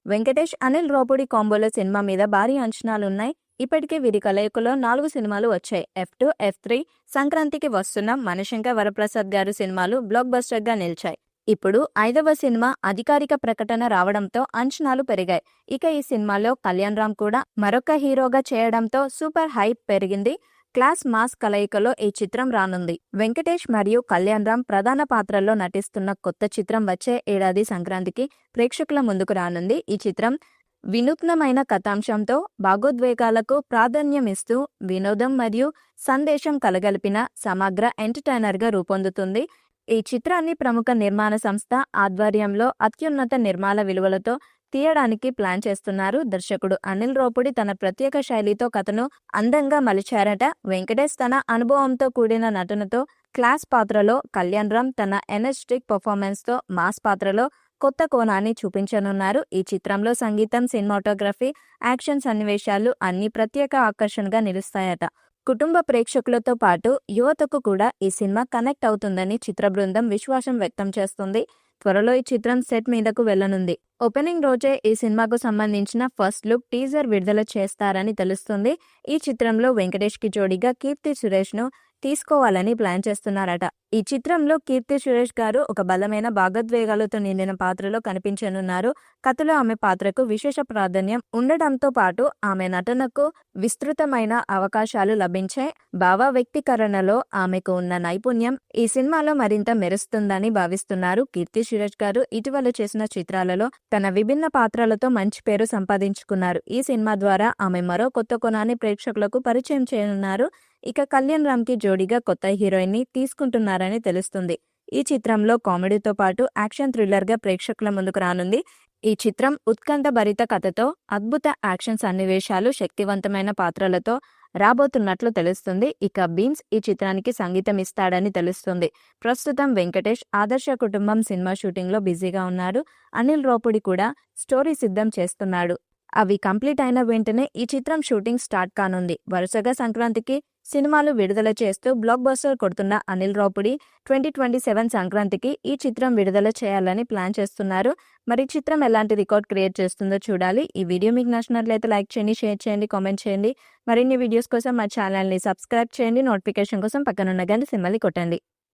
Venkatesh, Anil Ravipudi కాంబోలో cinema మీద భారీ అంచనాలున్నాయి. ఇప్పటికే వీరి కలయికలో 4 సినిమాలు వచ్చాయి. F2, F3, సంక్రాంతికి వస్తున్న మనశంకర్ వరప్రసాద్ గారు సినిమాలు బ్లాక్ బస్టర్గా నిలిచాయి. ఇప్పుడు 5వ సినిమా అధికారిక ప్రకటన రావడంతో అంచనాలు పెరిగాయి. ఇక ఈ సినిమాలో కళ్యాణ్ రామ్ కూడా మరొక హీరోగా చేయడంతో సూపర్ హైప్ పెరిగింది. క్లాస్ మాస్ కలయికలో ఈ చిత్రం రానుంది. వెంకటేష్ మరియు కళ్యాణ్ రామ్ ప్రధాన పాత్రల్లో నటిస్తున్న కొత్త చిత్రం వచ్చే ఏడాది సంక్రాంతికి ప్రేక్షకుల ముందుకు రానుంది. ఈ చిత్రం వినూత్నమైన కథాంశంతో భావోద్వేగాలకు ప్రాధాన్యమిస్తూ వినోదం మరియు సందేశం కలగలిపిన సమగ్ర ఎంటర్టైనర్గా రూపొందుతుంది. ఈ చిత్రాన్ని ప్రముఖ నిర్మాణ సంస్థ ఆధ్వర్యంలో అత్యున్నత నిర్మాణ విలువలతో తీయడానికి ప్లాన్ చేస్తున్నారు. దర్శకుడు అనిల్ రావుపూడి తన ప్రత్యేక శైలితో కథను అందంగా మలిచారట. వెంకటేష్ తన అనుభవంతో కూడిన నటనతో క్లాస్ పాత్రలో, కళ్యాణ్ రామ్ తన ఎనర్జెటిక్ పర్ఫార్మెన్స్తో మాస్ పాత్రలో కొత్త కోణాన్ని చూపించనున్నారు. ఈ చిత్రంలో సంగీతం, సినిమాటోగ్రఫీ, యాక్షన్ సన్నివేశాలు అన్ని ప్రత్యేక ఆకర్షణగా నిలుస్తాయట. కుటుంబ ప్రేక్షకులతో పాటు యువతకు కూడా ఈ సినిమా కనెక్ట్ అవుతుందని చిత్ర బృందం విశ్వాసం వ్యక్తం చేస్తుంది. త్వరలో ఈ చిత్రం సెట్ మీదకు వెళ్లనుంది. ఓపెనింగ్ రోజే ఈ సినిమాకు సంబంధించిన ఫస్ట్ లుక్ టీజర్ విడుదల చేస్తారని తెలుస్తుంది. ఈ చిత్రంలో వెంకటేష్ కి జోడీగా కీర్తి సురేష్ ను తీసుకోవాలని ప్లాన్ చేస్తున్నారట. ఈ చిత్రంలో కీర్తి సురేష్ గారు ఒక బలమైన భావోద్వేగాలతో నిండిన పాత్రలో కనిపించనున్నారు. కథలో ఆమె పాత్రకు విశేష ప్రాధాన్యం ఉండడంతో పాటు ఆమె నటనకు విస్తృతమైన అవకాశాలు లభించాయి. భావ వ్యక్తీకరణలో ఆమెకు ఉన్న నైపుణ్యం ఈ సినిమాలో మరింత మెరుస్తుందని భావిస్తున్నారు. కీర్తి సురేష్ గారు ఇటీవల చేసిన చిత్రాలలో తన విభిన్న పాత్రలతో మంచి పేరు సంపాదించుకున్నారు. ఈ సినిమా ద్వారా ఆమె మరో కొత్త కోణాన్ని ప్రేక్షకులకు పరిచయం చేయనున్నారు. ఇక కళ్యాణ్ రామ్ కి జోడీగా కొత్త హీరోయిన్ ని తీసుకుంటున్నారని తెలుస్తుంది. ఈ చిత్రంలో కామెడీతో పాటు యాక్షన్ థ్రిల్లర్ గా ప్రేక్షకుల ముందుకు రానుంది. ఈ చిత్రం ఉత్కంఠ భరిత కథతో, అద్భుత యాక్షన్ సన్నివేశాలు, శక్తివంతమైన పాత్రలతో రాబోతున్నట్లు తెలుస్తుంది. ఇక బీన్స్ ఈ చిత్రానికి సంగీతం ఇస్తాడని తెలుస్తుంది. ప్రస్తుతం వెంకటేష్ ఆదర్శ కుటుంబం సినిమా షూటింగ్ లో బిజీగా ఉన్నారు. అనిల్ రావుపూడి కూడా స్టోరీ సిద్ధం చేస్తున్నాడు. అవి కంప్లీట్ అయిన వెంటనే ఈ చిత్రం షూటింగ్ స్టార్ట్ కానుంది. వరుసగా సంక్రాంతికి సినిమాలు విడుదల చేస్తూ బ్లాక్ బస్టర్ కొడుతున్న అనిల్ రావుపూడి 2027 సంక్రాంతికి ఈ చిత్రం విడుదల చేయాలని ప్లాన్ చేస్తున్నారు. మరి చిత్రం ఎలాంటి రికార్డ్ క్రియేట్ చేస్తుందో చూడాలి. ఈ వీడియో మీకు నచ్చినట్లయితే లైక్ చేయండి, షేర్ చేయండి, కామెంట్ చేయండి. మరిన్ని వీడియోస్ కోసం మా ఛానల్ని సబ్స్క్రైబ్ చేయండి. నోటిఫికేషన్ కోసం పక్కనున్న గంట సింబల్ని కొట్టండి.